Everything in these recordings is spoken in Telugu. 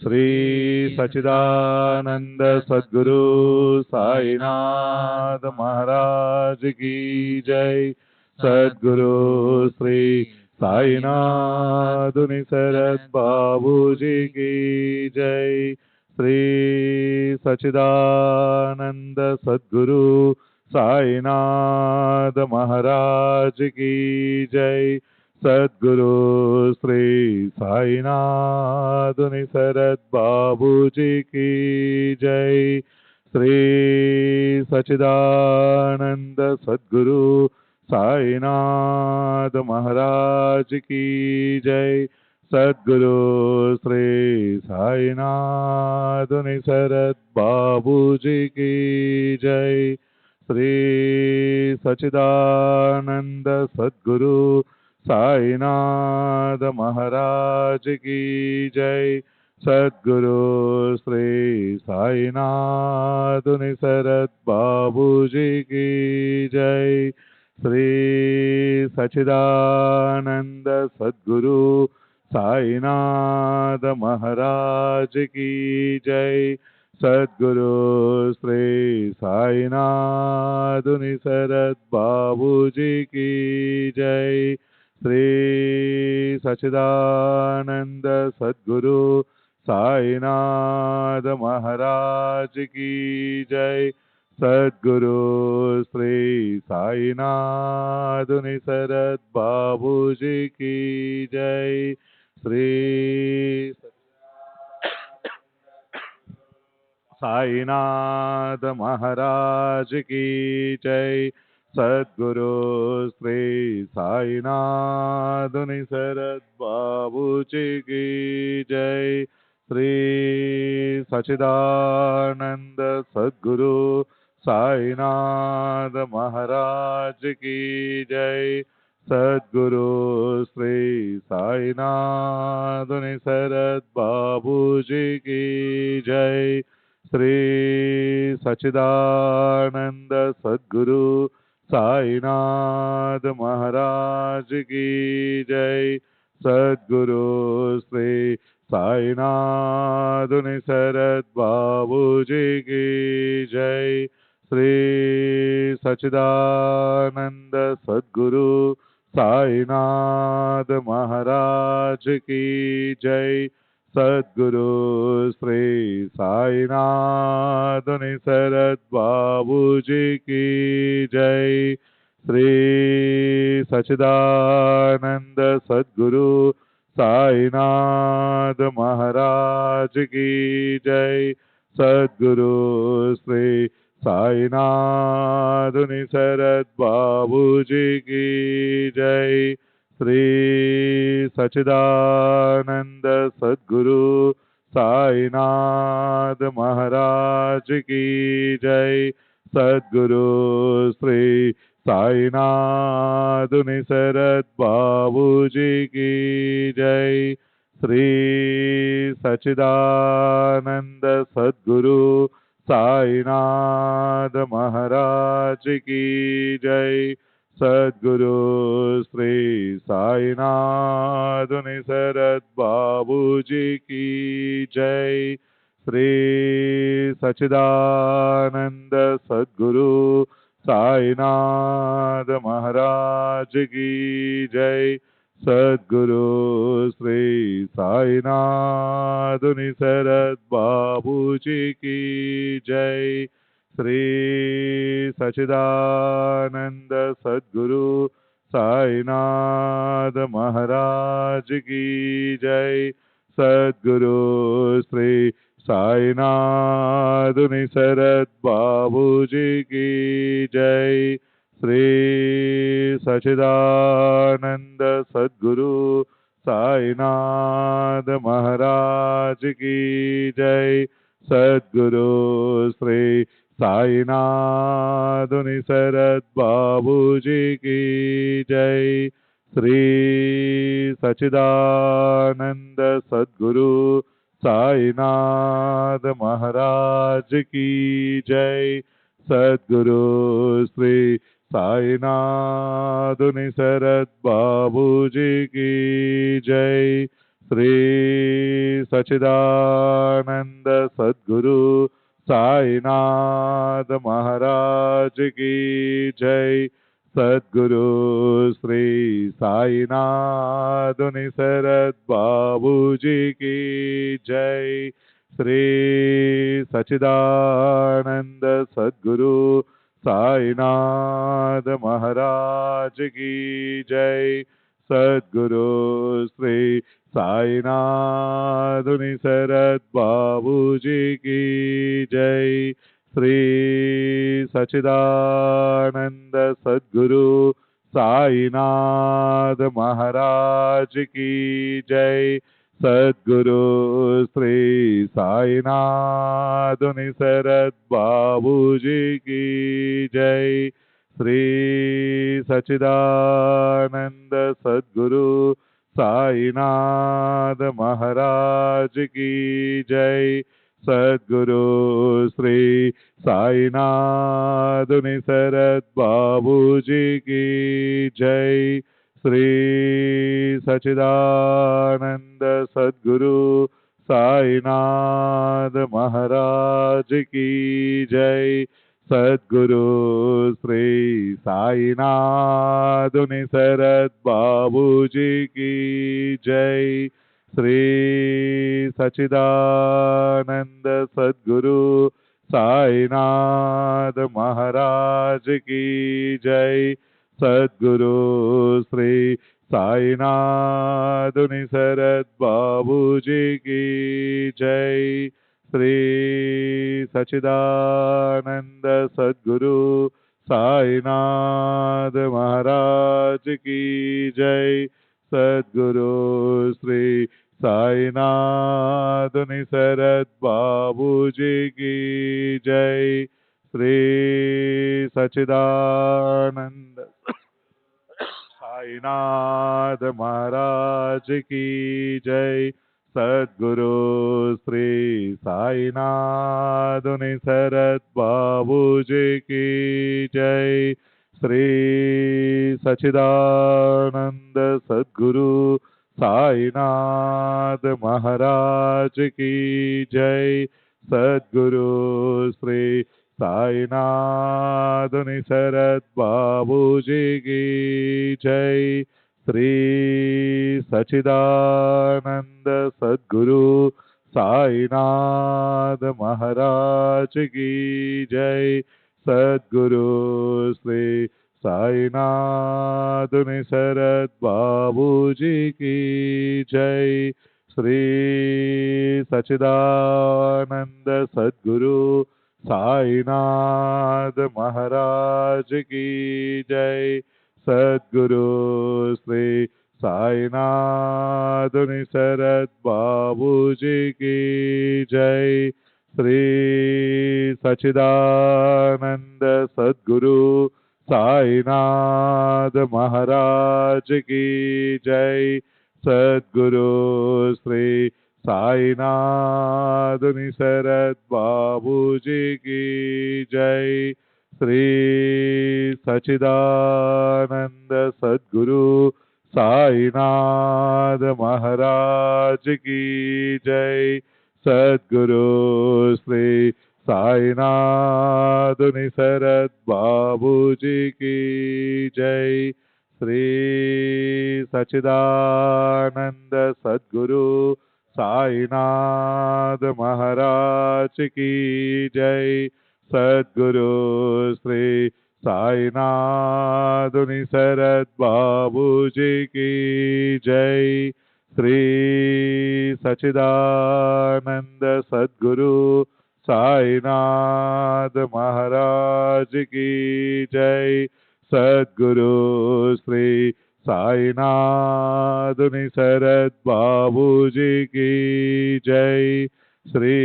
श्री सच्चिदानंद सद्गुरु साईनाथ महाराज की जय। सद्गुरु श्री साईनाथ शरद बाबू जी की जय। श्री सच्चिदानंद सद्गुरु साईनाथ महाराज की जय। सद्गुरु श्री साईनाथ शरद बाबू जी की जय। श्री सच्चिदानंद सद्गुरु साईनाथ महाराज की जय। सद्गुरु श्री साईनाथ शरद बाबू जी की जय। श्री सच्चिदानंद सद्गुरु साईनाथ महाराज की जय। सद्गुरु श्री साईनाथ शरद बाबू जी की जय। श्री सच्चिदानंद सद्गुरु साईनाथ महाराज की जय। सद्गुरु श्री साईनाथ शरद बाबू जी की जय। श्री सच्चिदानंद सद्गुरु साईनाथ महाराज की जय। सद्गुरु श्री साईनाथ शरद बाबू जी की जय। श्री साईनाथ महाराज की जय। सद्गुरु श्री साईनाथ शरद बाबू जी की जय। श्री सच्चिदानंद सद्गुरु साईनाथ महाराज की जय। सद्गुरु श्री साईनाथ शरद बाबू जी की जय। श्री सच्चिदानंद सद्गुरु साईनाथ महाराज की जय। सद्गुरु श्री साईनाथ शरद बाबू जी की जय। श्री सच्चिदानंद सद्गुरु साईनाथ महाराज की जय। सद्गुरु श्री साईनाथ शरद बाबू जी की जय। श्री सच्चिदानंद सद्गुरु साईनाथ महाराज की जय। सद्गुरु श्री साईनाथ शरद बाबू जी की जय। श्री सच्चिदानंद सद्गुरु साईनाथ महाराज की जय। सद्गुरु श्री साईनाथ शरद बाबू जी की जय। श्री सच्चिदानंद सद्गुरु साईनाथ महाराज की जय। सद्गुरु श्री साईनाथ शरद बाबू जी की जय। श्री सच्चिदानंद सद्गुरु साईनाथ महाराज की जय। सद्गुरु श्री साईनाथ शरद बाबू जी की जय। श्री सच्चिदानंद सद्गुरु साईनाथ महाराज की जय। सद्गुरु श्री साईनाथ शरद बाबू जी की जय। श्री सच्चिदानंद सद्गुरु साईनाथ महाराज की जय। सद्गुरु श्री साईनाथ शरद बाबू जी की जय। श्री सच्चिदानंद सद्गुरु साईनाथ महाराज की जय। सद्गुरु श्री साईनाथ शरद बाबू जी की जय। श्री सच्चिदानंद सद्गुरु साईनाथ महाराज की जय। सद्गुरु श्री साईनाथ निसरद बाबू जी की जय। श्री सच्चिदानंद सद्गुरु साईनाथ महाराज की जय। सद्गुरु श्री साईनाथ निसरद बाबू जी की जय। श्री सच्चिदानंद सद्गुरु साईनाथ महाराज की जय। सद्गुरु श्री साईनाथ निसरद बाबू जी की जय। श्री सच्चिदानंद सद्गुरु साईनाथ महाराज की जय। सद्गुरु श्री साईनाथ निसरद बाबू जी की जय। श्री सच्चिदानंद सद्गुरु साईनाथ महाराज की जय। सद्गुरु श्री साईनाथ निसरद बाबू जी की जय। श्री सच्चिदानंद सद्गुरु साईनाथ महाराज की जय। सद्गुरु श्री साईनाथ निसरद बाबू जी की जय। श्री सच्चिदानंद सद्गुरु साईनाथ महाराज की जय। सद्गुरु श्री साईनाथ निसरद बाबू जी की जय। श्री सच्चिदानंद साईनाथ महाराज की जय। सद्गुरु श्री साईनाथ निसरद बाबू जी की जय। श्री सच्चिदानंद सद्गुरु साईनाथ महाराज की जय। सद्गुरु श्री साईनाथ निसरद बाबू जी की जय। श्री सच्चिदानंद सद्गुरु साईनाथ महाराज की जय। सद्गुरु श्री साईनाथ निसरद बाबू जी की जय। श्री सच्चिदानंद सद्गुरु साईनाथ महाराज की जय। सद्गुरु श्री साईनाथ निसरद बाबू जी की जय। श्री सच्चिदानंद सद्गुरु साईनाथ महाराज की जय। सद्गुरु श्री साईनाथ निसरद बाबू जी की जय। श्री सच्चिदानंद सद्गुरु साईनाथ महाराज की जय। सद्गुरु श्री साईनाथ निसरद बाबू जी की जय। श्री सच्चिदानंद सद्गुरु साईनाथ महाराज की जय। सद्गुरु श्री साईनाथ निसरद बाबू जी की जय। श्री सच्चिदानंद सद्गुरु साईनाथ महाराज की जय। सद्गुरु श्री साईनाथ निसरद बाबू जी की जय। श्री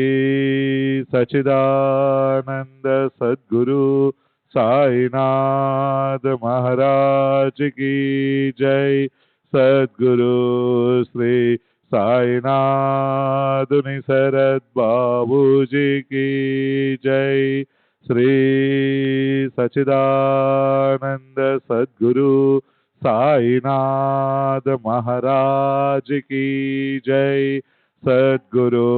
सच्चिदानंद सद्गुरु साईनाथ महाराज की जय। सद्गुरु श्री साईनाथ निसरद बाबू जी की जय। श्री सच्चिदानंद सद्गुरु साईनाथ महाराज की जय। सद्गुरु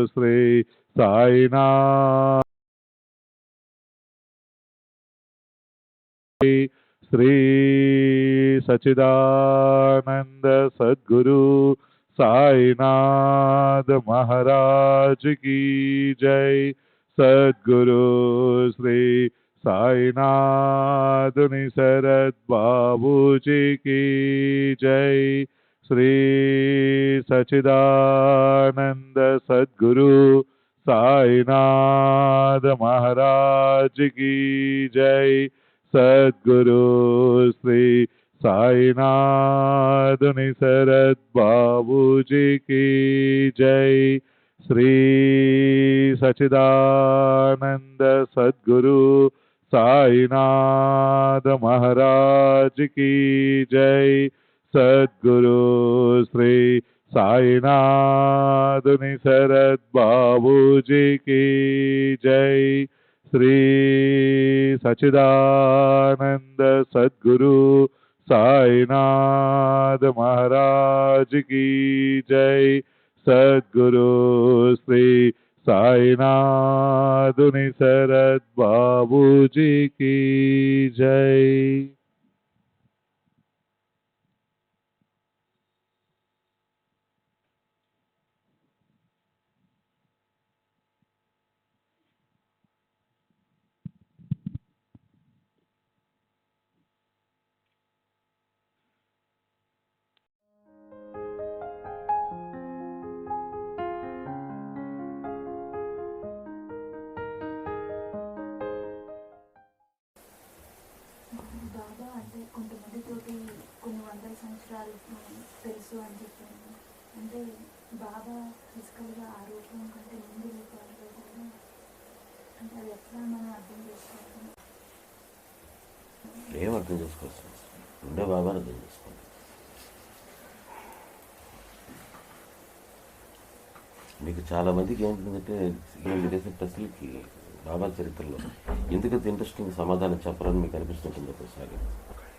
श्री साईनाथ श्री सच्चिदानंद सद्गुरु साईनाथ महाराज की जय। सद्गुरु श्री साईनाथ निसरद बाबू जी की जय। श्री सच्चिदानंद सद्गुरु साईनाथ महाराज की जय। सद्गुरु श्री साईनाथ निसरद बाबू जी की जय। श्री सच्चिदानंद सद्गुरु साईनाथ महाराज की जय। सद्गुरु श्री साईनाथ निसरद बाबू जी की जय। श्री सच्चिदानंद सद्गुरु साईनाथ महाराज की जय। सद्गुरु श्री साईनाथ निसरद बाबू जी की जय। బాబా అంటే కొంతమందితోటి కొన్ని వందల సంవత్సరాలు తెలుసు అని చెప్పాను. అంటే బాబా ఫిజికల్గా ఆ రూపం కంటే ముందు రూపాల్లో కూడా అంటే అది ఎట్లా మనం అర్థం చేసుకోవాలి? ఏం అర్థం చేసుకోవచ్చు? ఉండే బాబాని అర్థం చేసుకోవాలి. మీకు చాలామందికి ఏముంటుందంటే నేను చేసే ప్రశ్నలకి బాబా చరిత్రలో ఎందుకంత ఇంట్రెస్టింగ్ సమాధానం చెప్పాలని మీకు అనిపిస్తుంటుంది ఒకసారి.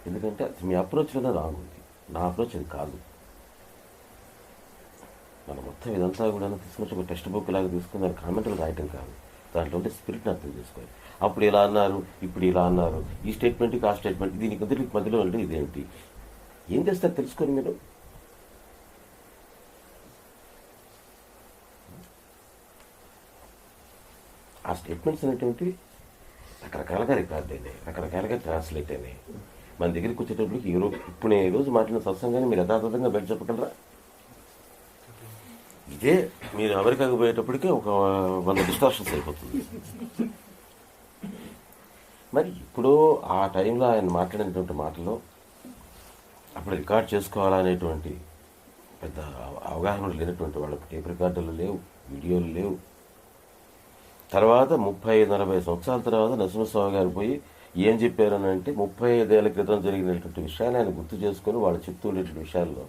ఎందుకంటే మీ అప్రోచ్లోనే రాంగ్ ఉంది. నా అప్రోచ్ అది కాదు. మనం మొత్తం ఇదంతా కూడా తీసుకొచ్చి ఒక టెక్స్ట్ బుక్ లాగా తీసుకుని దాని కామెంట్లు రాయటం కాదు. దాంట్లో ఉంటే స్పిరిట్ని అర్థం చేసుకోవాలి. అప్పుడు ఇలా అన్నారు, ఇప్పుడు ఇలా అన్నారు, ఈ స్టేట్మెంట్కి ఆ స్టేట్మెంట్, దీనికి మధ్యలో అంటే ఇదేంటి, ఏం చేస్తారు తెలుసుకొని మీరు. ఆ స్టేట్మెంట్స్ అనేటువంటి రకరకాలుగా రికార్డ్ అయినాయి, రకరకాలుగా ట్రాన్స్లేట్ అయినాయి. మన దగ్గరికి వచ్చేటప్పటికి ఇప్పుడు నేను ఈరోజు మాట్లాడిన సత్సంగాన్ని మీరు యథాతథంగా బయట చెప్పగలరా? ఇదే మీరు అమెరికాకు పోయేటప్పటికే ఒక 100 డిస్టార్షన్స్ అయిపోతుంది. మరి ఇప్పుడు ఆ టైంలో ఆయన మాట్లాడినటువంటి మాటలో అప్పుడు రికార్డ్ చేసుకోవాలనేటువంటి పెద్ద అవగాహన లేనటువంటి వాళ్ళకి టేప్ రికార్డులు లేవు, వీడియోలు లేవు. తర్వాత 30-40 సంవత్సరాల తర్వాత నరసింహస్వామి గారు పోయి ఏం చెప్పారని అంటే 35 ఏళ్ల క్రితం జరిగినటువంటి విషయాన్ని ఆయన గుర్తు చేసుకొని వాళ్ళు చెప్తూ ఉండేటువంటి విషయాల్లో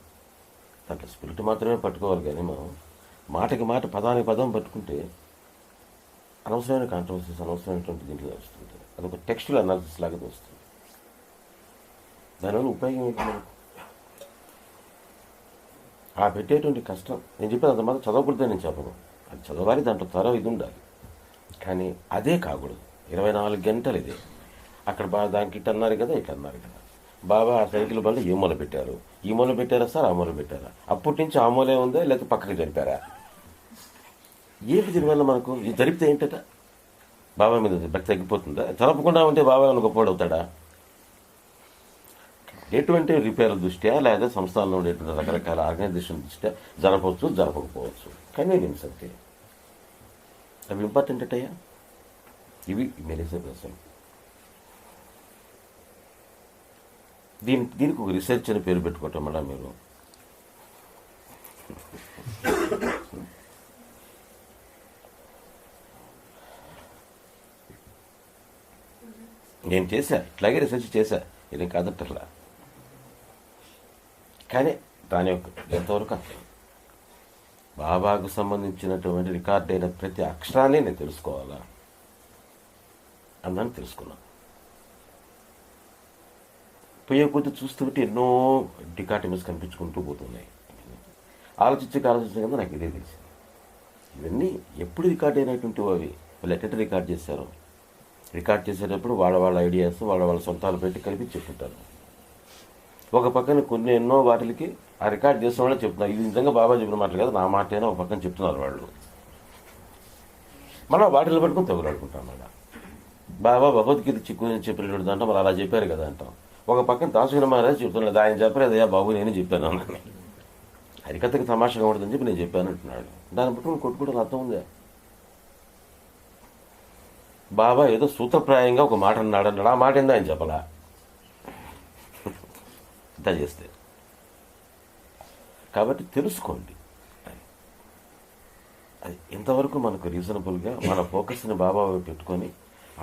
దాంట్లో స్పిరిట్ మాత్రమే పట్టుకోవాలి. కానీ మనం మాటకి మాట, పదానికి పదం పట్టుకుంటే అనవసరమైన కాంట్రవర్సీస్, అనవసరమైనటువంటి దీంట్లో వస్తుంది. అదొక టెక్స్టువల్ అనాలిసిస్ లాగా వస్తుంది. దానివల్ల ఉపయోగం ఏంటి మనకు? ఆ పెట్టేటువంటి కష్టం నేను చెప్పేది అంత మాత్రం చదవకూడదని నేను చెప్పను. అది చదవాలి, దాంట్లో తరం ఇది ఉండాలి. కానీ అదే కాకూడదు. 24 గంటలు ఇదే. అక్కడ దానికి ఇట్లా అన్నారు కదా, ఇట్లా అన్నారు కదా. బాబా ఆ సైకిల్ బండ్లు ఏ మూల పెట్టారు, ఈ మూల పెట్టారా సార్, ఆ మూల పెట్టారా, అప్పటి నుంచి ఆ మూలే ఉందా లేకపోతే పక్కకి జరిపారా, ఏంటి దీనివల్ల మనకు? ఇది జరిపితే ఏంటట? బాబా మీద భక్తి తగ్గిపోతుందా? జరపకుండా ఉంటే బాబా గొప్పవాడవుతాడా? ఎటువంటి రిపేర్ల దృష్ట్యా లేదా సంస్థల్లో ఉండేటువంటి రకరకాల ఆర్గనైజేషన్ దృష్ట్యా జరపవచ్చు, జరపకపోవచ్చు. కన్వీనియన్స్ అంతే. అవి ఇంపార్టెంట్ అయ్యా. ఇవి మెలిసే ప్రశ్న. దీనికి ఒక రీసెర్చ్ అని పేరు పెట్టుకోవటం వల్ల మీరు నేను చేశా, ఇట్లాగే రీసెర్చ్ చేశా, ఇది కాదట్టలా. కానీ దాని యొక్క ఎంతవరకు అర్థం, బాబాకు సంబంధించినటువంటి రికార్డ్ అయిన ప్రతి అక్షరాన్ని నేను తెలుసుకోవాలా అన్నాను. తెలుసుకున్నాను. పోయే కొద్దీ చూస్తుంటే ఎన్నో డికాటమీస్ కనిపించుకుంటూ పోతున్నాయి. ఆలోచించక కదా నాకు ఇదే తెలిసింది. ఇవన్నీ ఎప్పుడు రికార్డ్ అయినటువంటి అవి వాళ్ళు ఎట్ట రికార్డ్ చేశారో, రికార్డ్ చేసేటప్పుడు వాళ్ళ ఐడియాస్ వాళ్ళ సొంతాలు పెట్టి కలిపి చెప్తుంటారు. ఒక పక్కన కొన్ని ఎన్నో వాటికి ఆ రికార్డ్ చేసిన వాళ్ళే చెప్తున్నారు, ఇది నిజంగా బాబా చెప్పిన మాటలు కదా, నా మాట అయినా ఒక పక్కన చెప్తున్నారు వాళ్ళు. మనం వాటిని పట్టుకుని తగులాడుకుంటాం. మళ్ళీ బాబా భగవద్గీత చెప్పినటువంటి దాంట్లో మరి అలా చెప్పారు కదా అంటాం. ఒక పక్కన దాసుకుని మహారాజ్ చెప్తున్నాడు, ఆయన చెప్పలేదయ్యా బాబు నేనే చెప్పాను అని. హరికథకి తమాషగా ఉండదని చెప్పి నేను చెప్పాను అంటున్నాడు. దాన్ని బట్టి కొట్టుకోవడం అర్థం ఉందా? బాబా ఏదో సూత్రప్రాయంగా ఒక మాట అన్నాడు, ఆ మాట ఏందో ఆయన చెప్పలా. ఇంత చేస్తే కాబట్టి తెలుసుకోండి, అది ఎంతవరకు మనకు రీజనబుల్గా మన ఫోకస్ని బాబా పెట్టుకొని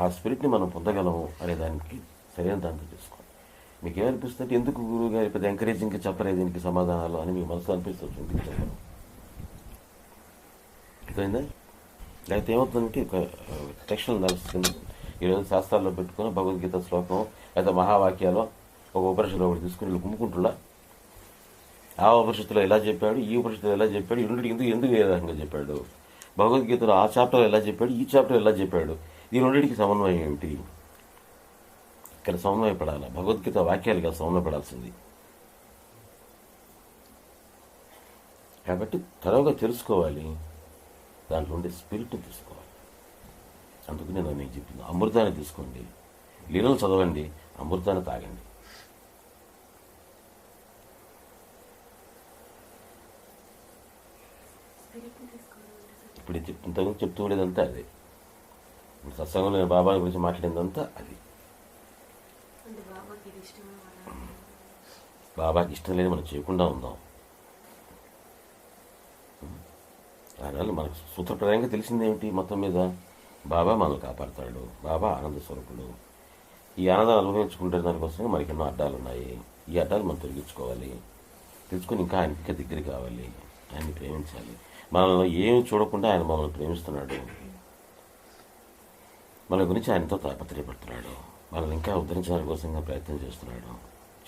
ఆ స్పిరిట్ని మనం పొందగలము అనే దానికి సరైన దాంతో చేసుకోండి. మీకు ఏమనిపిస్తుంది, ఎందుకు గురువు గారు పెద్ద ఎంకరేజింగ్గా చెప్పలేదు దీనికి సమాధానాలు అని మీ మనసు అనిపిస్తుంది. అర్థమైందా? లేకపోతే ఏమవుతుందంటే ఒక టెక్స్టులు నడుస్తుంది. ఈరోజు శాస్త్రాల్లో పెట్టుకుని భగవద్గీత శ్లోకం లేదా మహావాక్యాలు ఒక ఉపనిషత్తులో ఒకటి తీసుకుని వీళ్ళు గుమ్ముకుంటున్నా, ఆ ఉపనిషత్తులో ఎలా చెప్పాడు, ఈ ఉపనిషత్తులో ఎలా చెప్పాడు, రెండింటికి ఎందుకు ఏ రకంగా చెప్పాడు, భగవద్గీతలో ఆ చాప్టర్ ఎలా చెప్పాడు, ఈ చాప్టర్ ఎలా చెప్పాడు, ఈ రెండింటికి సమన్వయం ఏమిటి? ఇక్కడ సమన్వయపడాలి, భగవద్గీత వాక్యాలుగా సమన్వయపడాల్సింది. కాబట్టి త్వరగా తెలుసుకోవాలి, దాంట్లో ఉండే స్పిరిట్ని తీసుకోవాలి. అందుకు నేను మీకు చెప్పింది, అమృతాన్ని తీసుకోండి, లీలలు చదవండి, అమృతాన్ని తాగండి. ఇప్పుడు ఇంతకుముందు చెప్తూ ఉండేదంతా అదే. సత్సంగంలో నేను బాబా గురించి మాట్లాడిందంతా అది. బాబాకి ఇష్టం లేదు మనం చేయకుండా ఉందాం. దానివల్ల మనకు సూత్రప్రాయంగా తెలిసిందేమిటి, మొత్తం మీద బాబా మనల్ని కాపాడుతాడు, బాబా ఆనంద స్వరూపుడు. ఈ ఆనందాన్ని అనుభవించుకుంటే దానికోసమే మనకి ఎన్నో అడ్డాలు ఉన్నాయి. ఈ అడ్డాలు మనం తొలగించుకోవాలి, తెలుసుకొని ఇంకా ఆయన ఇంకా దగ్గర కావాలి, ఆయన్ని ప్రేమించాలి. మనల్ని ఏమి చూడకుండా ఆయన మనల్ని ప్రేమిస్తున్నాడు, మన గురించి ఆయనతో తాపత్రయపడుతున్నాడు, మనల్ని ఇంకా ఉద్ధరించడానికి కోసంగా ప్రయత్నం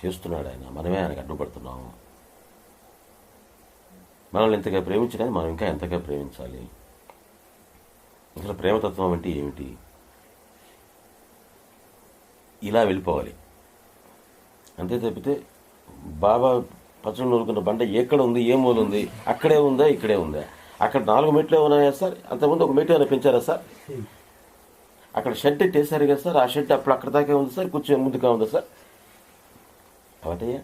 చేస్తున్నాడు ఆయన. మనమే ఆయనకు అడ్డుపడుతున్నాము. మనల్ని ఎంతగా ప్రేమించడానికి మనం ఇంకా ఎంతగా ప్రేమించాలి. అసలు ప్రేమతత్వం అంటే ఏమిటి? ఇలా వెళ్ళిపోవాలి అంతే తప్పితే బాబా పచ్చడి నూరుకున్న బండ ఎక్కడ ఉంది, ఏ మూల ఉంది, అక్కడే ఉందా ఇక్కడే ఉందా, అక్కడ 4 మెట్లు ఉన్నాయా సార్, అంతకుముందు ఒక మెట్లు ఏమైనా పెంచారా సార్, అక్కడ షెడ్ వేసారు కదా సార్, ఆ షెడ్ అప్పుడు అక్కడ దాకా ఉంది సార్, కూర్చొని ముందుగా ఉందా సార్, అవటయ్యా.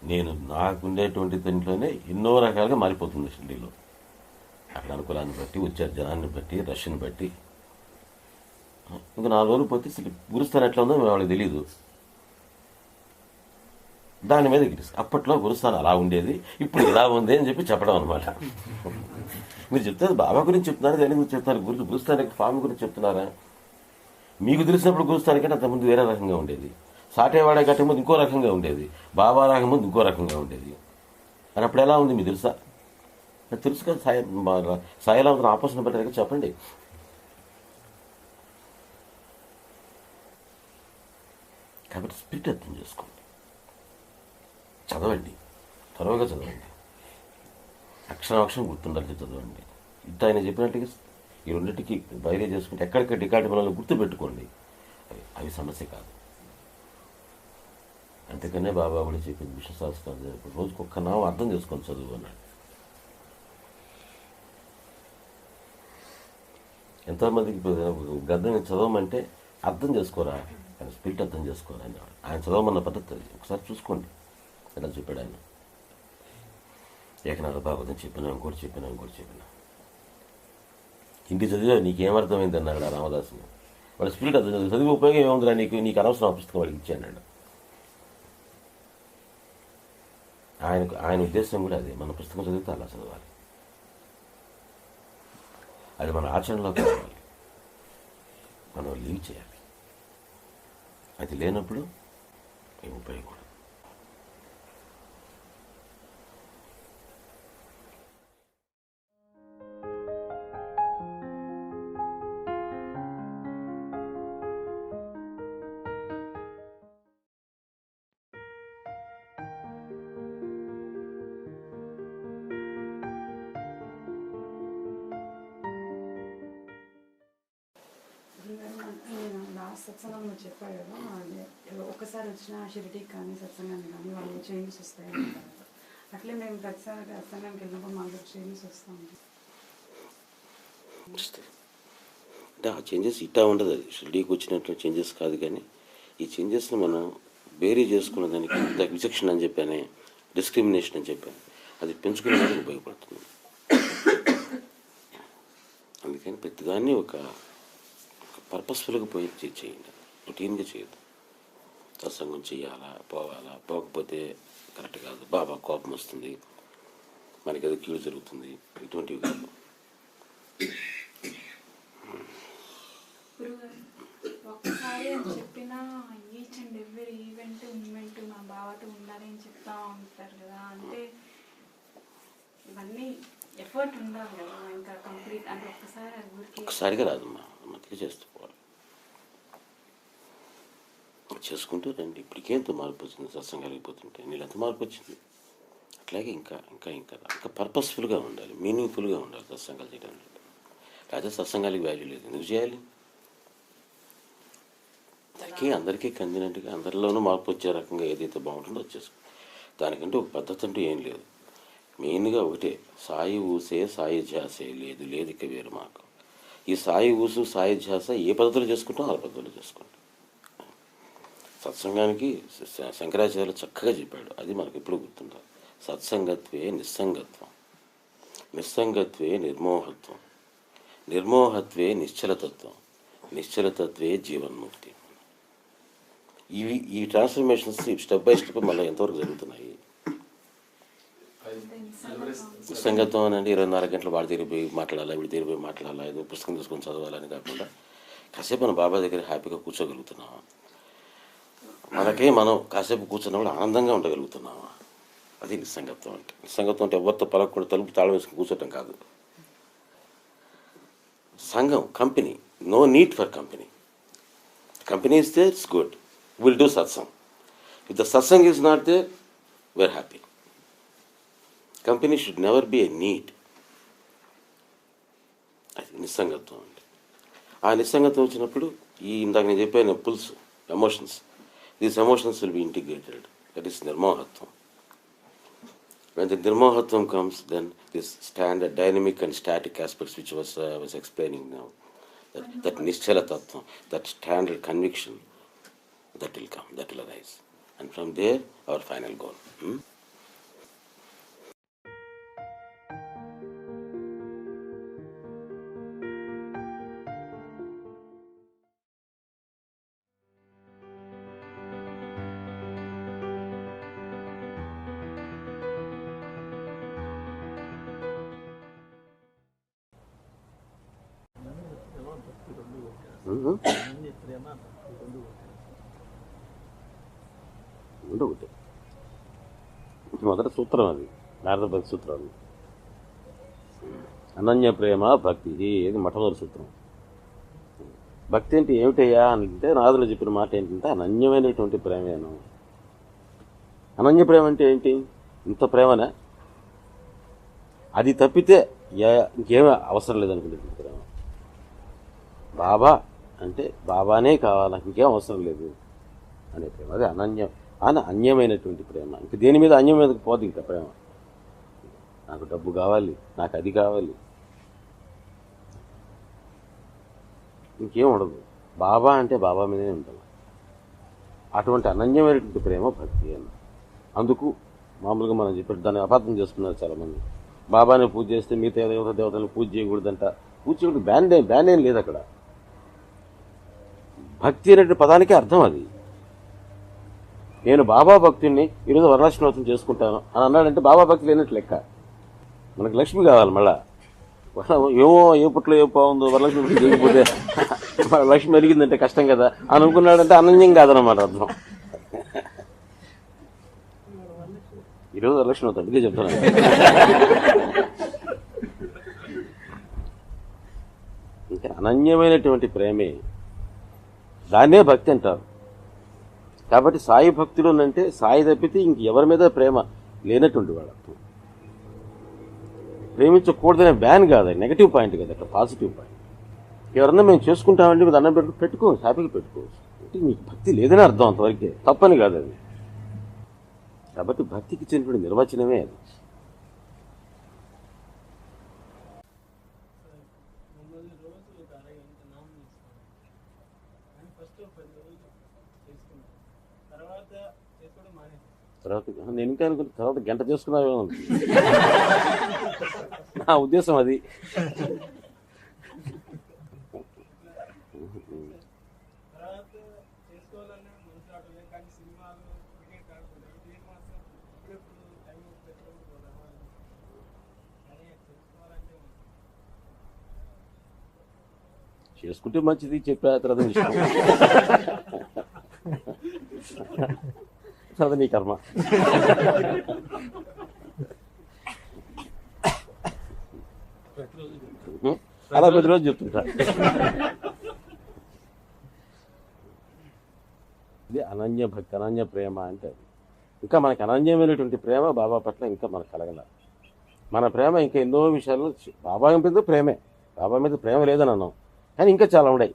నేను నాకుండేటువంటి దీంట్లోనే ఎన్నో రకాలుగా మారిపోతుంది ఢిల్లీలో. అక్కడ అనుకూలాన్ని బట్టి, వచ్చే జనాన్ని బట్టి, రష్ని బట్టి. ఇంకా 4 రోజులు పోతే గురుస్థానం ఎట్లా ఉందో వాళ్ళకి తెలియదు. దాని మీద అప్పట్లో గురుస్థానం అలా ఉండేది, ఇప్పుడు ఇలా ఉంది అని చెప్పి చెప్పడం అనమాట. మీరు చెప్తారు బాబా గురించి చెప్తున్నారు, దేని గురించి చెప్తున్నారు, గురుస్థానికి ఫామ్ గురించి చెప్తున్నారా? మీకు తెలిసినప్పుడు గురుస్థానికంటే అంతకుముందు వేరే రకంగా ఉండేది, సాటేవాడే కట్టే ముందు ఇంకో రకంగా ఉండేది, బాబా రాగం ముందు ఇంకో రకంగా ఉండేది. అని అప్పుడు ఎలా ఉంది మీకు తెలుసా? నాకు తెలుసు కదా. సాయిలా ఉన్న ఆపోజిట్ పెట్టారు, చెప్పండి. కాబట్టి స్పిరిట్ అర్థం చేసుకోండి, చదవండి, త్వరగా చదవండి, అక్షరం గుర్తుండాలి చదవండి. ఇంత ఆయన చెప్పినట్టుగా ఈ రెండింటికి బయలు చేసుకుంటే ఎక్కడికి డికార్డు మనల్ని గుర్తుపెట్టుకోండి, అవి సమస్య కాదు. అంతకనే బాబా కూడా చెప్పింది, విష్ణు సహస్రనామం రోజుకు ఒక్క నామం అర్థం చేసుకొని చదువు అన్నాడు. ఎంతోమందికి గద్దం చదవమంటే అర్థం చేసుకోరా, ఆయన స్పిరిట్ అర్థం చేసుకోరా అని ఆయన చదవమన్న పద్ధతి అది. ఒకసారి చూసుకోండి ఎలా చెప్పాడు ఆయన. ఏకనాథ భాగవతం చెప్పినా, ఇంకోటి చెప్పినా హిందీ చదివా నీకేమర్థమైంది అన్నాడు ఆ రామదాసుని. వాడు స్పిరిట్ అర్థం చదివి ఉపయోగం ఏముందిరా నీకు అనవసరం పుస్తకం వాడికి ఇచ్చాడు. ఆయన ఉద్దేశం కూడా అదే, మన పుస్తకం చదివితే అలా చదవాలి, అది మన ఆచరణలోకి రావాలి, మనం లీవ్ చేయాలి. అది లేనప్పుడు ఏం ఉపయోగం. సత్సంగం నువ్వు చెప్పావు కదా, ఒక్కసారి వచ్చిన షిరిడీకి కానీ సత్సంగానికి కానీ వాళ్ళు చేంజెస్ వస్తాయి అంటారు. అట్లే మేము ప్రతిసారి సత్సంగానికి వెళ్ళినప్పుడు మాకు చేంజెస్ వస్తూ ఉంటాయి. అంటే ఆ చేంజెస్ ఇట్టా ఉండదు, అది షిరిడీకి వచ్చినటువంటి చేంజెస్ కాదు. కానీ ఈ చేంజెస్ని మనం బేరీ చేసుకున్న దానికి ఇందాక విచక్షణ అని చెప్పానే, డిస్క్రిమినేషన్ అని చెప్పాను, అది పెంచుకునేందుకు ఉపయోగపడుతుంది. అందుకని ప్రతిదాన్ని ఒక పర్పస్ఫుల్గా పోయి చేయండి, రొటీన్గా చేయదు. సత్సంగం చేయాలా, పోవాలా, పోకపోతే కరెక్ట్ కాదు, బాబా కోపం వస్తుంది, మనకి ఏదో కీడు జరుగుతుంది, ఇటువంటివి కాదు. ఒక్కసారి అని చెప్పిన each and every event moment మా బావతో ఉండాలి అని చెప్తా ఉంటారు కదా, అంటే ఇవన్నీ ఎఫర్ట్ ఉండాలి కదా ఇంకా కంప్లీట్, అంటే ఒక్కసారి అది ఊరికి ఒకసారిగా రాదమ్మా, మధ్యలో చేస్తూ పోవాలి, చేసుకుంటూ రండి. ఇప్పటికేంతో మార్పు వచ్చింది, సత్సంగాలు అయిపోతుంటే నీళ్ళు ఎంత మార్పు వచ్చింది. అట్లాగే ఇంకా ఇంకా ఇంకా ఇంకా పర్పస్ఫుల్గా ఉండాలి, మీనింగ్ఫుల్గా ఉండాలి సత్సంగాలు చేయడానికి. లేకపోతే సత్సంగాలకి వాల్యూ లేదు, ఎందుకు చేయాలి? అందరికీ కందినట్టుగా అందరిలోనూ మార్పు వచ్చే రకంగా ఏదైతే బాగుంటుందో వచ్చేసుకో. దానికంటే ఒక పద్ధతి అంటూ ఏం లేదు. మెయిన్గా ఒకటే, సాయి ఊసే సాయి ధ్యాసే, లేదు లేదు ఇక వేరు మాకు. ఈ సాయి ఊసు సాయి ధ్యాస ఏ పద్ధతులు చేసుకుంటాం ఆ పద్ధతులు చేసుకుంటాం. సత్సంగానికి శంకరాచార్యులు చక్కగా చెప్పాడు, అది మనకు ఎప్పుడు గుర్తుండాలి. సత్సంగత్వే నిస్సంగత్వం, నిస్సంగత్వే నిర్మోహత్వం, నిర్మోహత్వే నిశ్చలతత్వం, నిశ్చలతత్వే జీవన్ముక్తి. ఈ ట్రాన్స్ఫర్మేషన్స్ స్టెప్ బై స్టెప్ మళ్ళీ ఎంతవరకు జరుగుతున్నాయి. నిస్సంగత్వం అని అంటే 24 గంటలు వాడి దగ్గర పోయి మాట్లాడాలా, వీడి దగ్గర పోయి మాట్లాడాలా, ఏదో పుస్తకం తీసుకొని చదవాలని కాకుండా కాసేపు మన బాబా దగ్గర హ్యాపీగా కూర్చోగలుగుతున్నామా, మనం కాసేపు కూర్చున్నప్పుడు ఆనందంగా ఉండగలుగుతున్నామా, అది నిస్సంగత్వం అంటే. నిస్సంగత్వం అంటే ఎవరితో పలకూడదు, తలుపు తాళం వేసుకుని కూర్చోటం కాదు. సంఘం, company, no need for company. Company is there, it's good. We'll do satsang. If the satsang is not there, we're happy. Company should never be a need. అది నిస్సంగత్వం అంటే. ఆ నిస్సంగత్వం వచ్చినప్పుడు ఇందాక నేను చెప్పాను pulls, emotions, these emotions will be integrated. That is నిర్మోహత్వం. When the nirmohatvam comes, then this standard dynamic and static aspects which I was explaining now, that nischala tattva, that standard conviction, that will come, that will arise. And from there, our final goal. ఒకటి మొదటి సూత్రం, అది నారద భక్తి సూత్రం. అనన్య ప్రేమ భక్తి, ఇది మొట్టమొదటి సూత్రం. భక్తి అంటే ఏమిటయ్యా అంటే నారదులు చెప్పిన మాట ఏంటంటే అనన్యమైనటువంటి ప్రేమేను. అనన్య ప్రేమ అంటే ఏంటి? ఇంత ప్రేమనే, అది తప్పితే ఇంకేమీ అవసరం లేదనుకుంటుంది ప్రేమ. బాబా అంటే బాబానే కావాలి, నాకు ఇంకేం అవసరం లేదు అనే ప్రేమ, అది అన్యమైనటువంటి ప్రేమ. ఇంక దేని మీద అన్యం మీదకి పోదు ఇంకా ప్రేమ. నాకు డబ్బు కావాలి, నాకు అది కావాలి, ఇంకేం ఉండదు. బాబా అంటే బాబా మీదనే ఉంటుంది. అటువంటి అనన్యమైనటువంటి ప్రేమ భక్తి అని. అందుకు మామూలుగా మనం చెప్పారు, దాన్ని అపార్థం చేసుకున్నారు చాలామంది. బాబాని పూజ చేస్తే మిగతా దేవతలను పూజ చేయకూడదంట. పూజ చేయకూడదు, బ్యాన్ ఏం లేదు అక్కడ. భక్తి అనే పదానికి అర్థం అది. నేను బాబా భక్తుడిని, ఈరోజు వరలక్ష్మి వ్రతం చేసుకుంటాను అని అన్నాడంటే బాబా భక్తి లేనట్టు లెక్క. మనకు లక్ష్మి కావాలి. మళ్ళా ఏమో ఏ పుట్లో ఏ బాగుందో వరలక్ష్మి వ్రతం చేయకపోతే లక్ష్మి అరిగిందంటే కష్టం కదా అని అనుకున్నాడంటే అనన్యం కాదనమాట అర్థం. ఈరోజు వరలక్ష్మి వ్రతం అందుకే చెప్తున్నాను. ఇంకా అనన్యమైనటువంటి ప్రేమే, దాన్నే భక్తి అంటారు. కాబట్టి సాయి భక్తులునంటే సాయి తప్పితే ఇంక ఎవరి మీద ప్రేమ లేనటువంటి వాడు. ప్రేమించకూడదనే బ్యాన్ కాదు, నెగటివ్ పాయింట్ కదా, అట్లా పాజిటివ్ పాయింట్. ఎవరన్నా మేము చేసుకుంటామంటే మీరు అన్నం పెట్టుకోవచ్చు, హ్యాపీగా పెట్టుకోవచ్చు. కాబట్టి నీకు భక్తి లేదని అర్థం, అంతవరకే, తప్పని కాదు అది. కాబట్టి భక్తికి చెందిన నిర్వచనమే అది. తర్వాత నేను ఇంకా అనుకుంటే తర్వాత గంట చేసుకున్నావే ఉంది నా ఉద్దేశం అది. చేసుకుంటే మంచిది, చెప్పే తర్వాత ఇష్టం, అది నీ కర్మ. అలా ప్రతిరోజు చెప్తుంటా. ఇది అనన్య భక్తి, అనన్య ప్రేమ అంటే. ఇంకా మనకి అనన్యమైనటువంటి ప్రేమ బాబా పట్ల ఇంకా మనకు కలగల. మన ప్రేమ ఇంకా ఎన్నో విషయాలు, బాబా మీద ప్రేమే, బాబా మీద ప్రేమ లేదని అన్నాం, కానీ ఇంకా చాలా ఉన్నాయి.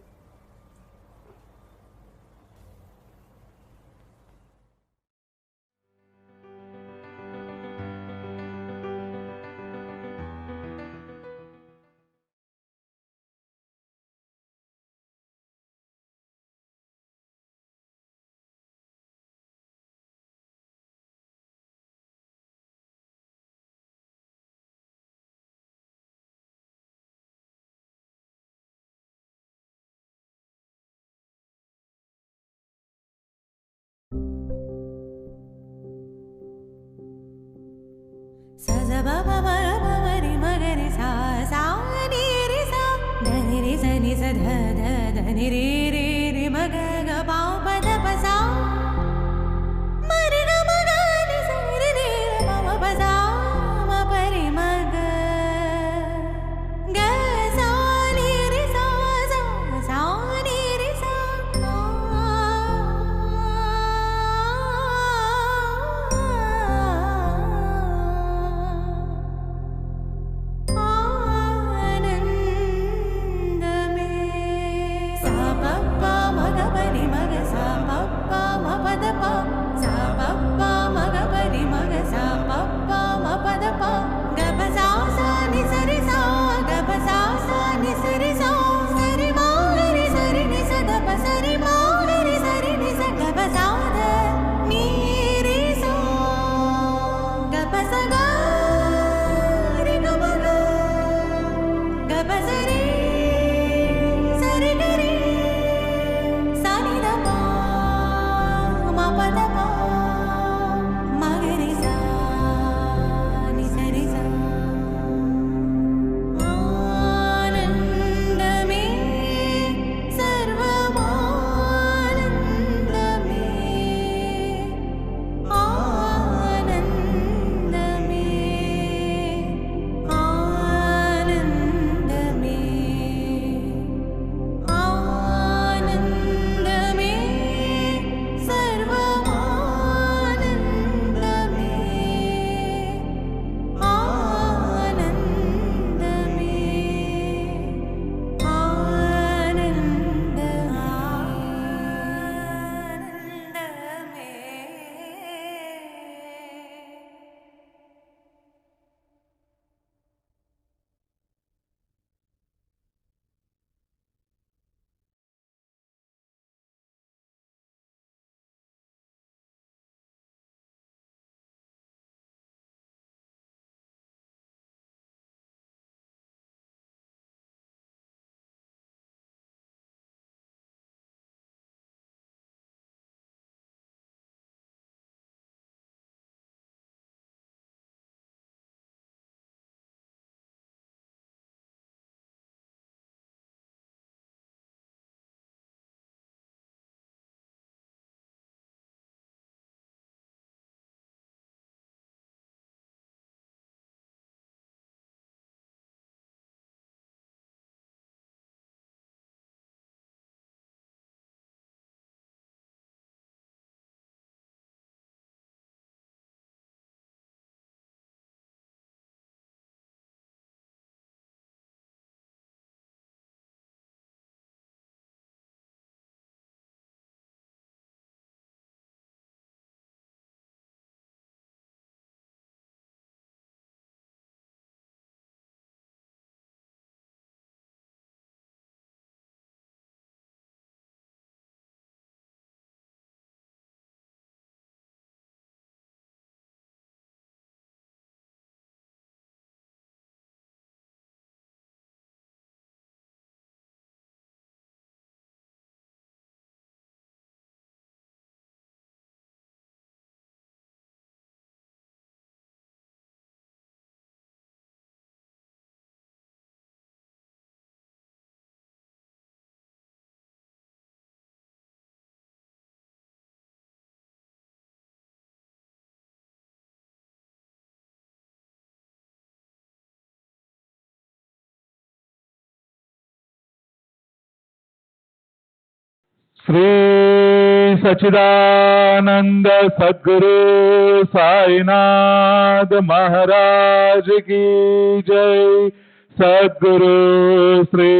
Papa श्री सच्चिदानंद सद्गुरु साईनाथ महाराज की जय। सद्गुरु श्री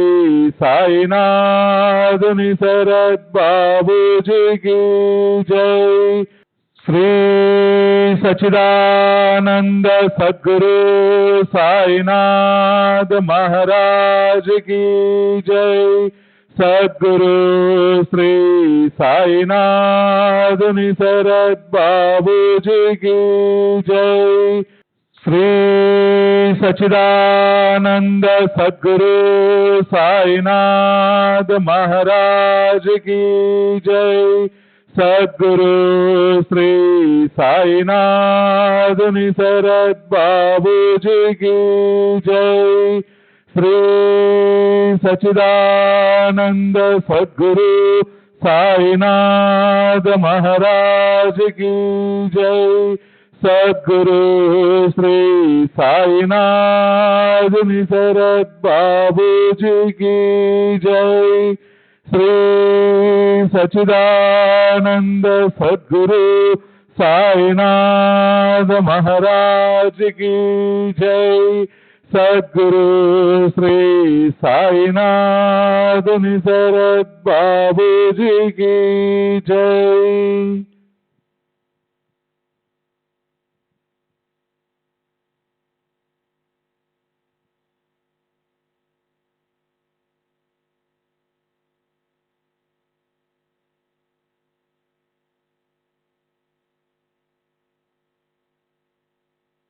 साईनाथ निसरद बाबू जी की जय। श्री सच्चिदानंद सद्गुरु साईनाथ महाराज की जय। सद्गुरु श्री साईनाथ निसरद बाबू जी की जय। श्री सच्चिदानंद सद्गुरु साईनाथ महाराज की जय। सद्गुरु श्री साईनाथ निसरद बाबू जी की जय। श्री सच्चिदानंद सद्गुरु साईनाथ महाराज की जय। सद्गुरु श्री साईनाथ निसरद बाबू जी की जय। श्री सच्चिदानंद सद्गुरु साईनाथ महाराज की जय। सद्गुरु श्री साईनाथ निसरद बाबू जी की जय।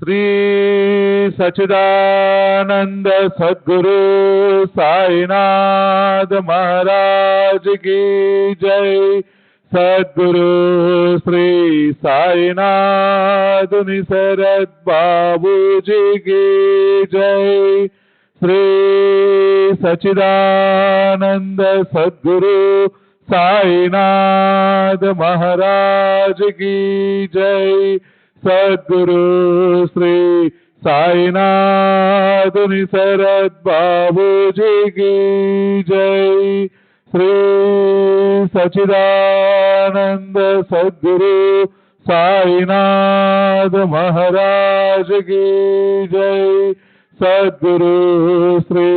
श्री सच्चिदानंद सद्गुरु साईनाथ महाराज की जय। सद्गुरु श्री साईनाथ निसरद बाबू जी की जय। श्री सच्चिदानंद सद्गुरु साईनाथ महाराज की जय। सद्गुरु श्री साईनाथ निसरद बाबू जी की जय। श्री सच्चिदानंद सद्गुरु साईनाथ महाराज की जय। सद्गुरु श्री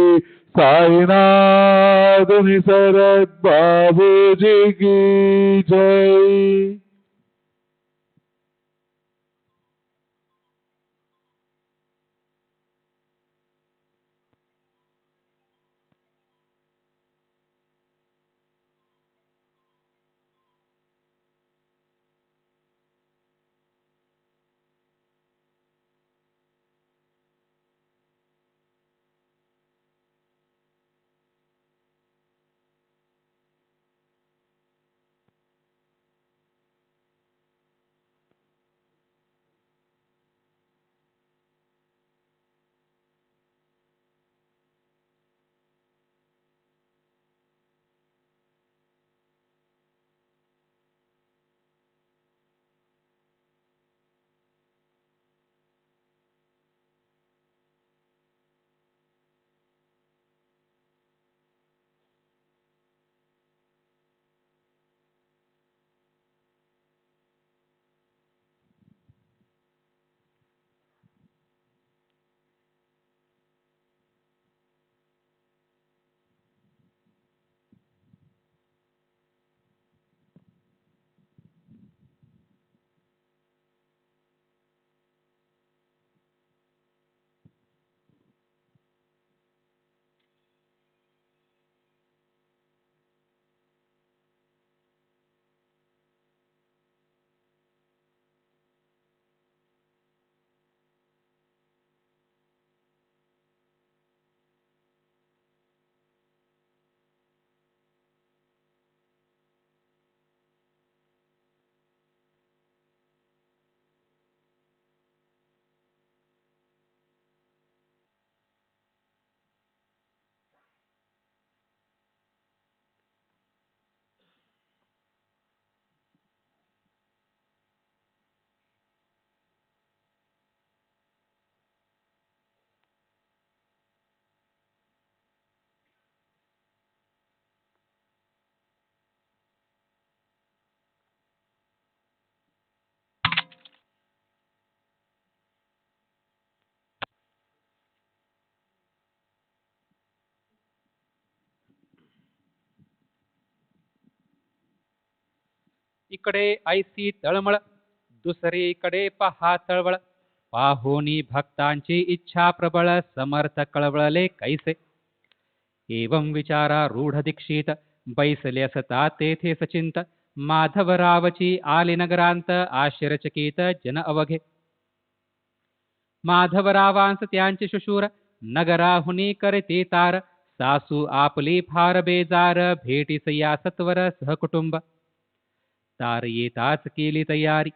साईनाथ निसरद बाबू जी की जय। इकडे ऐसी तळमळ दुसरीकडे पहा तळवळ पाहोनी भक्तांची इच्छा प्रबळ समर्थ कळवळले कैसे एवं विचारा रूढ दीक्षित बैसले असता तेथे सचिंत माधवरावची आले नगरांत आश्चर्यचकित जन अवघे माधवरावांस त्यांचे शुशूर नगराहुनी करते तार सासू आपली फार बेजार भेटीस या सत्वर सहकुटुंब तार येताच केली तयारी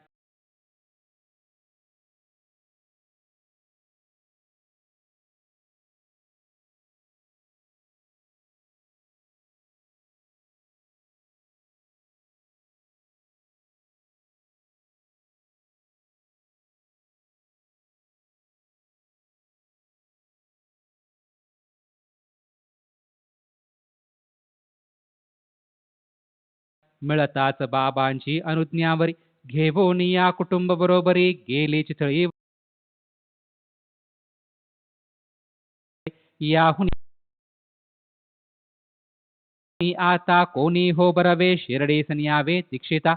मिळताच बाबांची अनुज्ञावरी घेवून या कुटुंब बरोबरी गेली चिथळी याहुनी आता कोणी हो बरवे शिरडीस न्यावे दीक्षिता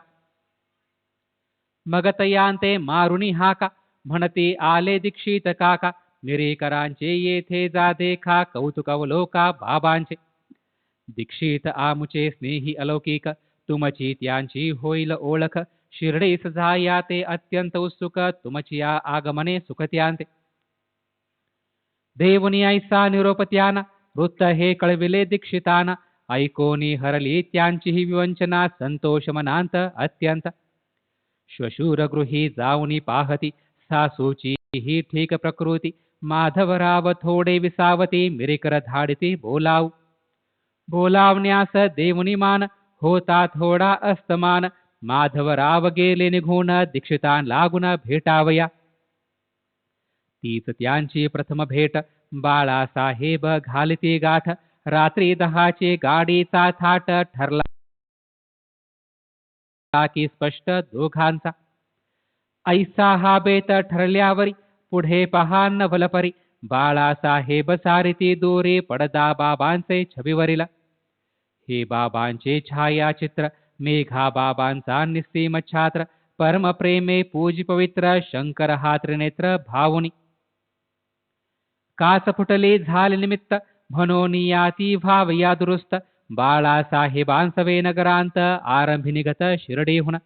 मग तयांते मारुनी हाका म्हणती आले दीक्षित काका निरेकरांचे येथे जा देखा कौतुकवलोका बाबांचे दीक्षित आमुचे स्नेही अलौकिक तुमची त्यांची होईल ओळख शिर्डीस जाया ते अत्यंत उत्सुक तुमची या आगमने सुखत्यांते देवनी ऐसा निरोपत्याना वृत्त हे कळविले दीक्षिताना ऐकोनी हरली त्यांची ही विवंचना संतोष मनांत अत्यंत श्वशूरगृही जाऊनी पाहती सासूची ही ठीक प्रकृती माधवराव थोडे विसावती मिरिकर धाडिती बोलावण्यास देवनी मान होता थोडा अस्तमान माधवराव गेले निघून दीक्षितान लागून भेटावया तीच त्यांची प्रथम भेट बाळासाहेब घालती गाठ रात्री 10ची गाडीचा थाट ठरला की स्पष्ट दोघांचा ऐसा हा बेत ठरल्यावरी पुढे पहा नवलपरी बाळासाहेब सारिती दोरे पडदा बाबांचे छबीवरीला हे बाबांचे छायाचित्र मेघा बाबांचा निस्सीम छात्र परमप्रेमे पूजी पवित्र शंकर हा त्रिनेत्र भावनी काच फुटले झाले निमित्त म्हणून याती भाव या दुरुस्त बाळासाहेबांसवे नगरांत आरंभी निघत शिर्डीहून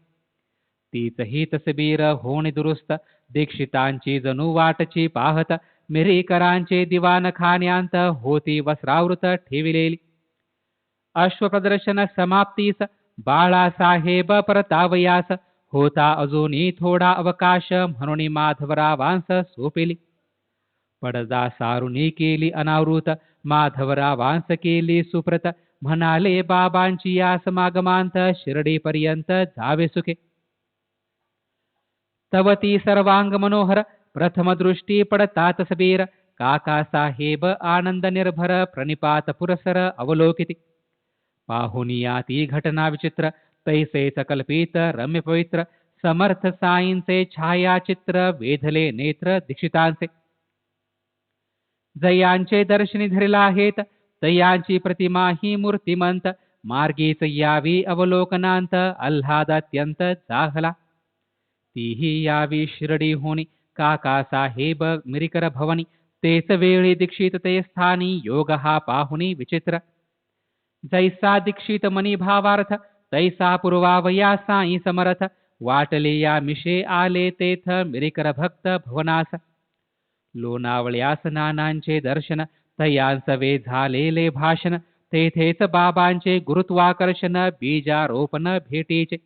तीच ही तसबीर होणे दुरुस्त दीक्षितांची जणू वाटची पाहत मिरीकरांचे दिवाण खाण्यांत होती वस्त्रावृत ठेविलेली अश्वप्रदर्शन समाप्तीस बाळासाहेब परतावयास होता अजूनही थोडा अवकाश म्हणून माधवरावांस सोपिली पडदा सारुनी केली अनावृत माधवरावांस केली सुप्रत म्हणाले बाबांची या समागमांत शिर्डीपर्यंत जावे सुखे तवती सर्वांग मनोहर प्रथम दृष्टी पडतात सबीर काकासाहेब आनंद निर्भर प्रणिपात पुरसर अवलोकिती पाहुनिया ती घटना विचित्र तैसेच कल्पित रम्य पवित्र समर्थ साईंचे छायाचित्र वेधले नेत्र दीक्षितांचे जयांचे दर्शनी धरला आहेत तयांची प्रतिमा ही मूर्तिमंत मार्गीच यावी अवलोकनांत आल्हाद अत्यंत जाहला तीही यावी शिर्डीहून काकासाहेब मिरिकर भवनी तेच वेळी दीक्षित ते स्थानी योग हा पाहुनी विचित्र जैसा दीक्षित मनी भावार्थ तैसा पूर्वावया साई समर्थ वाटले या मिशे आले तेथ मिरिकर भक्त भवनास लोणावळ्यास नानांचे दर्शन तयांसवे झालेले भाषण तेथेच बाबांचे गुरुत्वाकर्षण बीजारोपण भेटीचे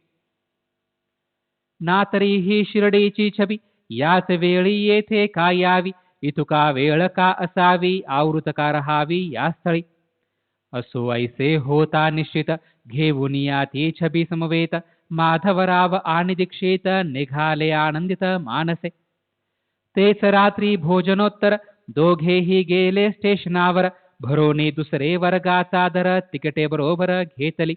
ना तरीही शिर्डीची छबी याच वेळी येथे का यावी इतुका वेळ का असावी आवृत का रहावी या स्थळी असो ऐसे होता निश्चित घेऊन या ती छबी समवेत माधवराव आणि दीक्षित निघाले आनंदित मानसे तेच रात्री भोजनोत्तर दोघेही गेले स्टेशनावर भरोनी दुसरे वर्गाचा दर तिकटे बरोबर घेतली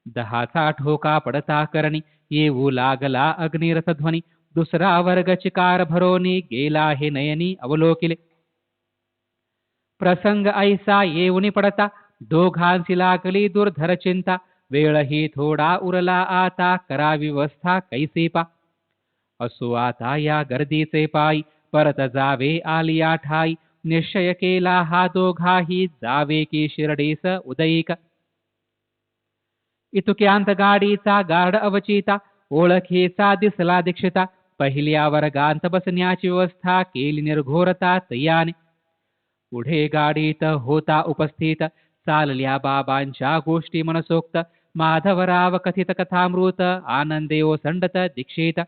10चा ठोका पडता करणी येऊ लागला अग्निरथ ध्वनी दुसरा वर्ग चिकार भरोनी गेला हे नयनी अवलोकिले प्रसंग ऐसा येऊनी पडता दोघांची लागली दुर्धर चिंता वेळही थोडा उरला आता करावी व्यवस्था कैसे पा. असो आता या गर्दीचे पायी परत जावे आलिया ठाई. निश्चय केला हा दोघाही जावे की शिर्डीस उदयिक. इतुक्यांत गाडीचा गार्ड अवचिता ओळखीचा दिसला दीक्षिता. पहिल्या वर्गांत बसण्याची व्यवस्था केली निर्घोरता तयाने. पुढे गाडीत होता उपस्थित चालल्या बाबांच्या गोष्टी मनसोक्त. माधवराव कथित कथामृत आनंदे ओसंडत दीक्षित.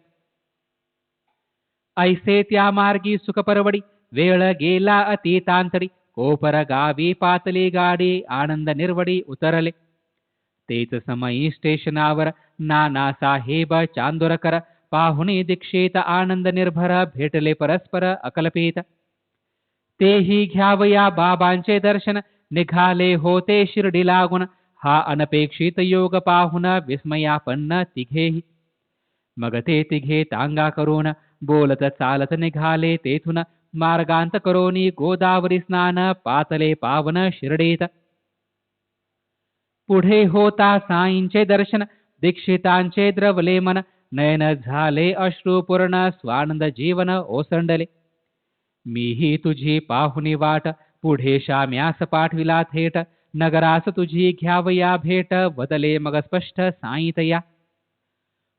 ऐसे त्या मार्गी सुख परवडी वेळ गेला अतीतांतरी. कोपर गावी पातली गाडी आनंद निर्वडी उतरले. तेच समयी स्टेशनावर नानासाहेब चांदोरकर पाहुणे दीक्षित आनंद निर्भर भेटले परस्पर अकल्पित. तेही घ्यावया बाबांचे दर्शन निघाले होते शिर्डी लागून. हा अनपेक्षित योग पाहून विस्मयापन्न तिघेही. मग ते तिघे तांगा करून बोलत चालत निघाले तेथून. मार्गांत करोनी गोदावरी स्नान पातले पावन शिर्डीत. पुढे होता साईंचे दर्शन दीक्षितांचे द्रवले मन. नयन झाले अश्रुपूर्ण स्वानंद जीवन ओसंडले. मीही तुझी पाहुणी वाट पुढे शाम्यास पाठविला थेट. नगरास तुझी घ्यावया भेट वदले मग स्पष्ट साईतया.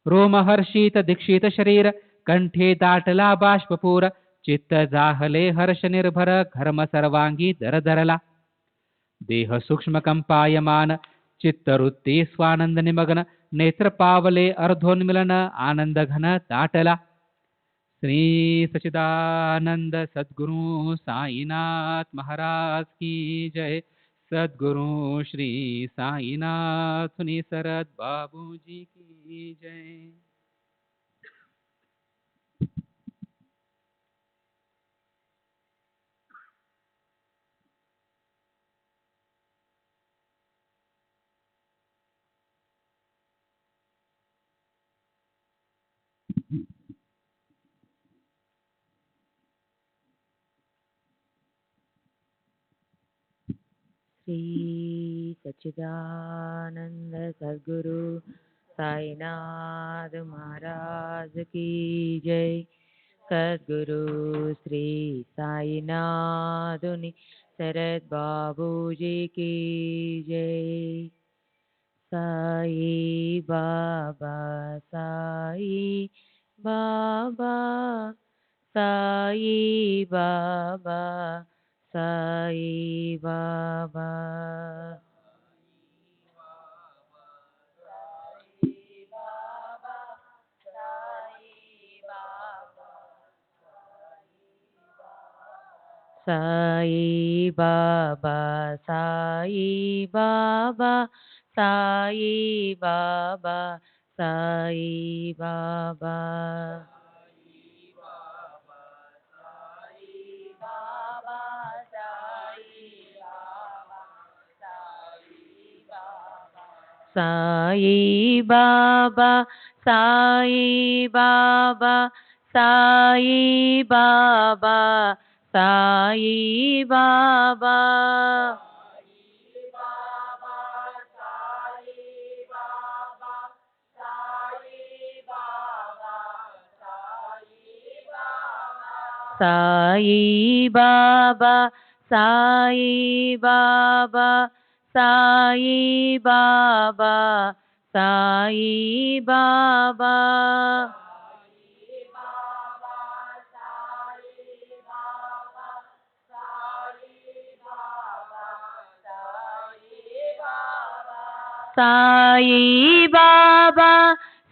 रोमहर्षित दीक्षित शरीर कंठे दाटला बाष्पपूर. चित्त जाहले हर्ष निर्भर घर्म सर्वांगी दरदरला. देह सूक्ष्म कंपायमान चित्तवृत्ती स्वानंद निमग्न. नेत्र पावले अर्धोन्मिलन आनंद घन दाटला. श्री सच्चिदानंद सद्गुरु साईनाथ महाराज की जय. सद्गुरु श्री साईनाथ सुनी सरद बाबूजी की जय. श्री सच्चिदानंद सद्गुरु साईनाथ महाराज की जय. सद्गुरु श्री साईनाथुनि शरद बाबूजी की जय. साई बाबा साई बाबा साई बाबा साई बाबा. साई बाबा साई बाबा साई बाबा साई बाबा. साई बाबा साई बाबा साई बाबा साई बाबा. साई बाबा साई बाबा साई बाबा साई बाबा. साई बाबा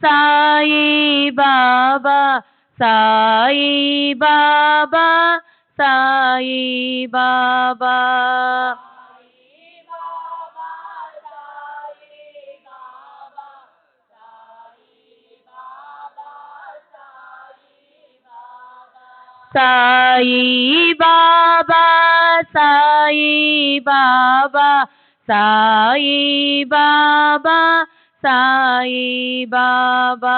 साई बाबा साई बाबा साई बाबा. साई बाबा साई बाबा साई बाबा साई बाबा.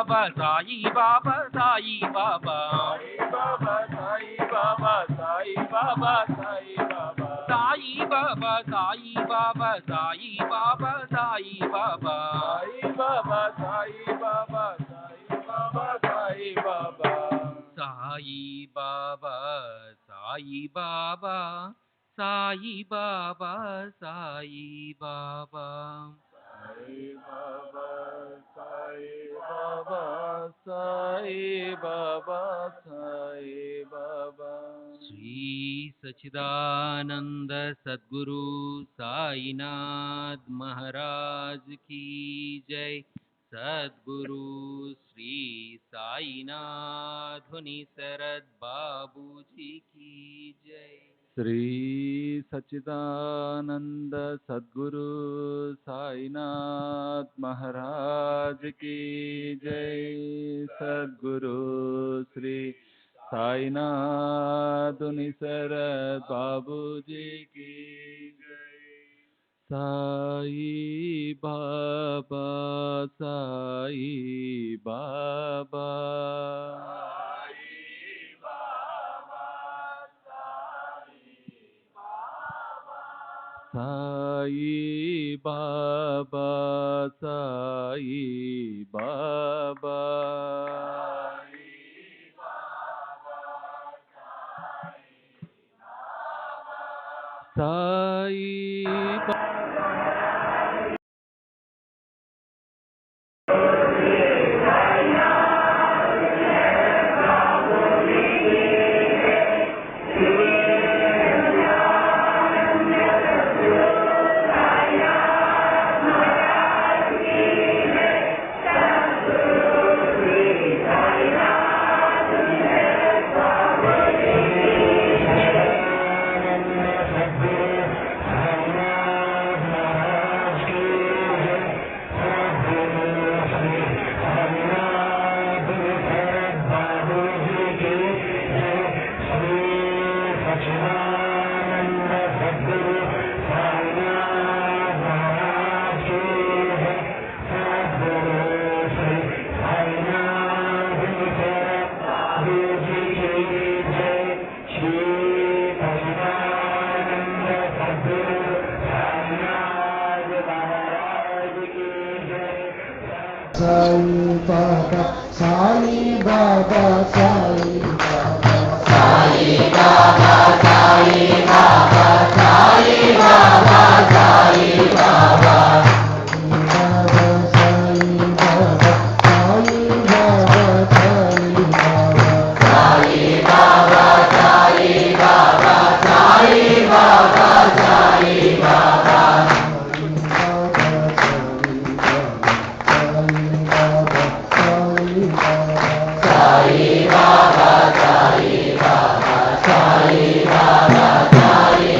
బాబా సాయి బాబా సాయి బాబా సాయి బాబా సాయి బాబా సాయి బాబా సాయి బాబా సాయి బాబా సాయి బాబా సాయి బాబా సాయి బాబా సాయి బాబా సాయి బాబా సాయి బాబా సాయి బాబా సాయి బాబా సాయి బాబా సాయి బాబా సాయి బాబా శ్రీ సచ్చిదానంద సద్గురు సాయినాథ్ మహారాజ్ की जय सद्गुरु श्री साईनाथ शरद बाबू जी की जय శ్రీ సచ్చిదానంద సద్గురు సాయినాథ్ మహారాజ్ की जय సద్గురు శ్రీ సాయినాథ్ శరద్ బాబూజీ की जय Sai Baba Sai Baba Sai Baba Sai Baba Sai Sai Baba, Sai Baba, Sai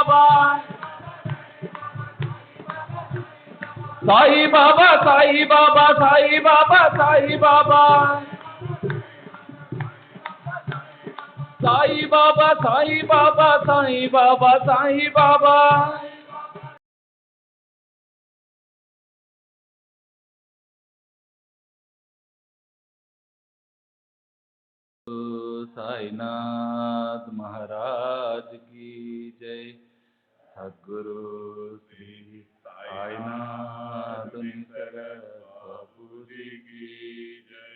बाबा साई बाबा साई बाबा साई बाबा साई बाबा साई बाबा साई बाबा साई बाबा साई बाबा साईनाथ महाराज की जय। सद्गुरु श्री साईनाथ बाबू जी की जय।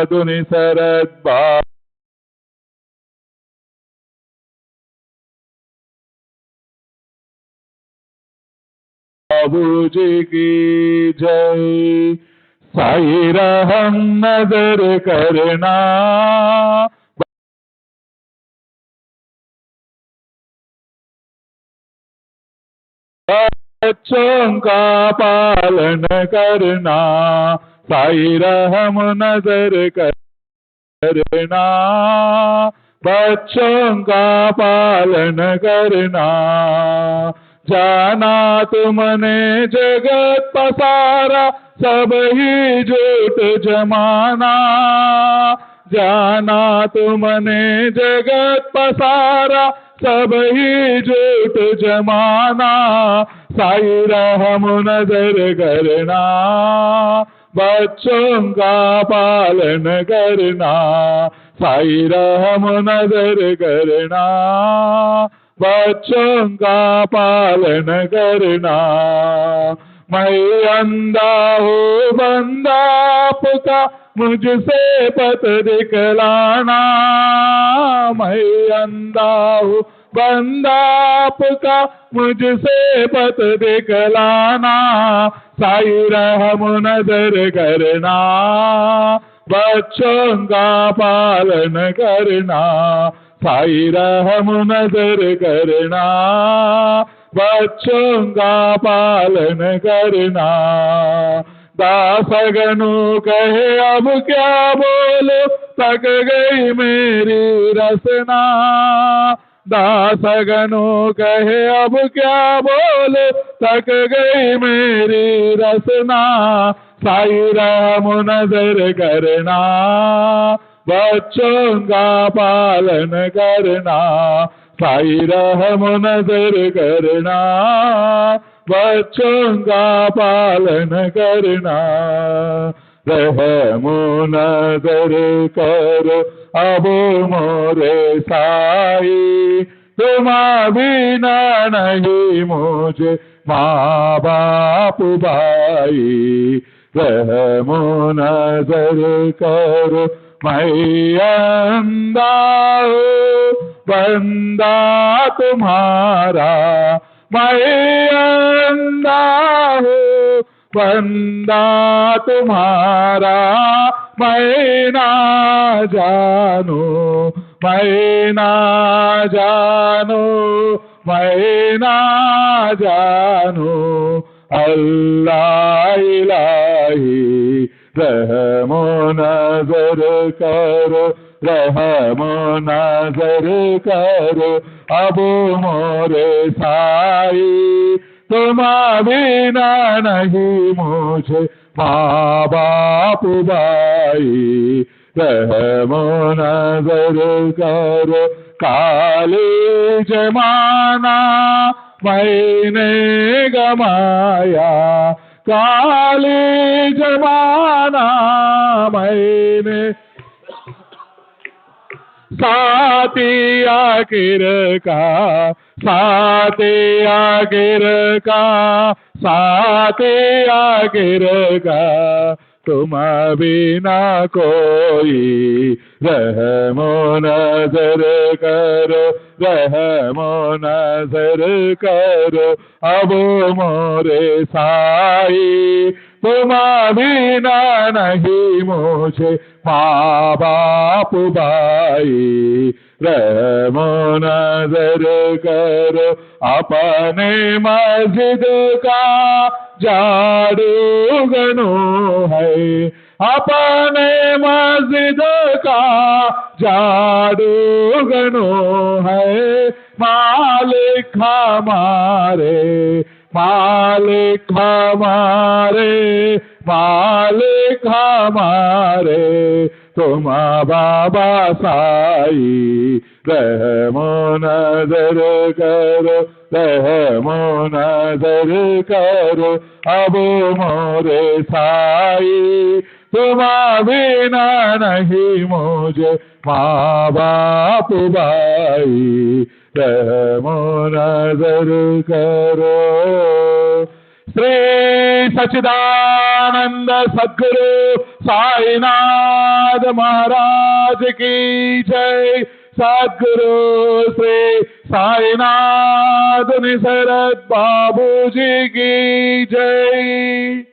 धुनि शरद बाबू जी की जय। साई रहम नजर करना बच्चों का पालन करना। साई रहम नजर करना बच्चों का पालन करना। जाना तुमने जगत पसारा सब ही झूठ जमाना। जाना तुमने जगत पसारा सब ही झूठ जमाना। साई रहम नजर करना बच्चों का पालन करना। साई रहम नजर करना बच्चों का पालन करना। मैं अंधा हूँ बंदा आपका मुझसे पथ दिखलाना। मैं अंधा हूँ बंदा आपका मुझसे पथ दिखलाना। साई रहम नजर करना बच्चों का पालन करना। साई रहम नजर करना बच्चों का पालन करना। दासगनु कहे अब क्या बोलो थक गई मेरी रसना। दासगनों कहे अब क्या बोले, तक गई मेरी रसना, साई राम नजर करना, बच्चों का पालन करना, साई रहम नजर करना, बच्चों का पालन करना, रहम नजर करो अब मोरे साई, तुम बिना नहीं मुझे माँ बाप भाई, रहम नजर करो मैं अंधा हूँ बंदा तुम्हारा, मैं अंधा हूँ बंदा तुम्हारा, मैं ना जानू, मैं ना जानू, मैं ना जानू, अल्लाह इलाही, रहमो नजर करो, रहमो नजर करो अब मोरे साई, तुम बिना नहीं मुझे माँ बाप भाई, रहमो नजर करो, काली जमाना मैंने गमाया, काली जमाना मैंने, साथी आखिर का, साथी आखिर का, साथी आखिर का, तुम बिना कोई, रहमो नजर करो, रहमो नजर करो अब मोरे साई, तुम बिना नहीं मुझे माँ बाप भाई, रहमो नजर करो अपने मस्जिद का जादू गनो है, अपने मस्जिद का जादू गनो है, मालिक हमारे, मालिक हमारे, मालिक हमारे, तुम बाबा साई, रहमो नजर करो, रहमो नजर करो अब मोरे साई, तुम बिना नहीं मुझे माँ बाप भाई, रहमो नजर करो। श्री सच्चिदानंद सद्गुरु साईनाथ महाराज की जय, सद्गुरु श्री साईनाथ निसरत बाबू जी की जय।